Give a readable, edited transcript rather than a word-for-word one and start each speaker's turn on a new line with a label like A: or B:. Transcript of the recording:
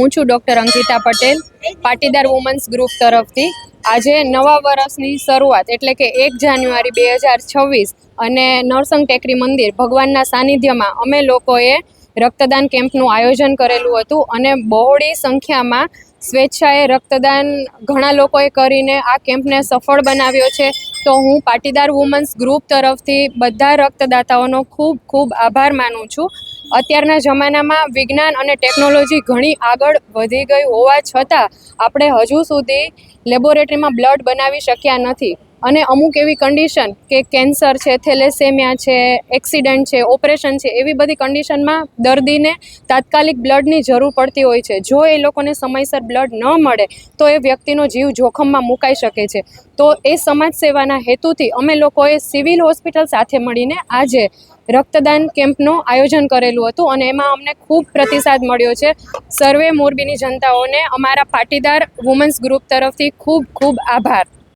A: હું છું doctor Ankita Patel, Patidar women's group તરફથી આજે નવા વર્ષની શરૂઆત એટલે કે 1 જાન્યુઆરી 2026 અને નરસંગ ટેકરી મંદિર ભગવાનના સાનિધ્યમાં અમે લોકોએ રક્તદાન કેમ્પનું આયોજન કરેલું હતું અને બહોળી સંખ્યામાં સ્વેચ્છાએ રક્તદાન ઘણા લોકોએ કરીને આ કેમ્પને સફળ બનાવ્યો છે. તો હું પાટીદાર વુમન્સ ગ્રુપ તરફથી બધા રક્તદાતાઓનો ખૂબ ખૂબ આભાર માનું છું. અત્યારના જમાનામાં વિજ્ઞાન અને ટેકનોલોજી ઘણી આગળ વધી ગઈ હોવા છતાં આપણે હજુ સુધી લેબોરેટરીમાં બ્લડ બનાવી શક્યા નથી અને અમુક એવી કન્ડિશન કે કેન્સર છે, થેલેસેમિયા છે, એક્સિડન્ટ છે, ઓપરેશન છે, એવી બધી કન્ડિશનમાં દર્દીને તાત્કાલિક બ્લડની જરૂર પડતી હોય છે. જો એ લોકોને સમયસર બ્લડ ન મળે તો એ વ્યક્તિનો જીવ જોખમમાં મુકાઈ શકે છે. તો એ સમાજ સેવાના હેતુથી અમે લોકોએ સિવિલ હોસ્પિટલ સાથે મળીને આજે રક્તદાન કેમ્પનું આયોજન કરેલું હતું અને એમાં અમને ખૂબ પ્રતિસાદ મળ્યો છે. સર્વે મોરબીની જનતાઓને અમારા પાટીદાર વુમન્સ ગ્રુપ તરફથી ખૂબ ખૂબ આભાર.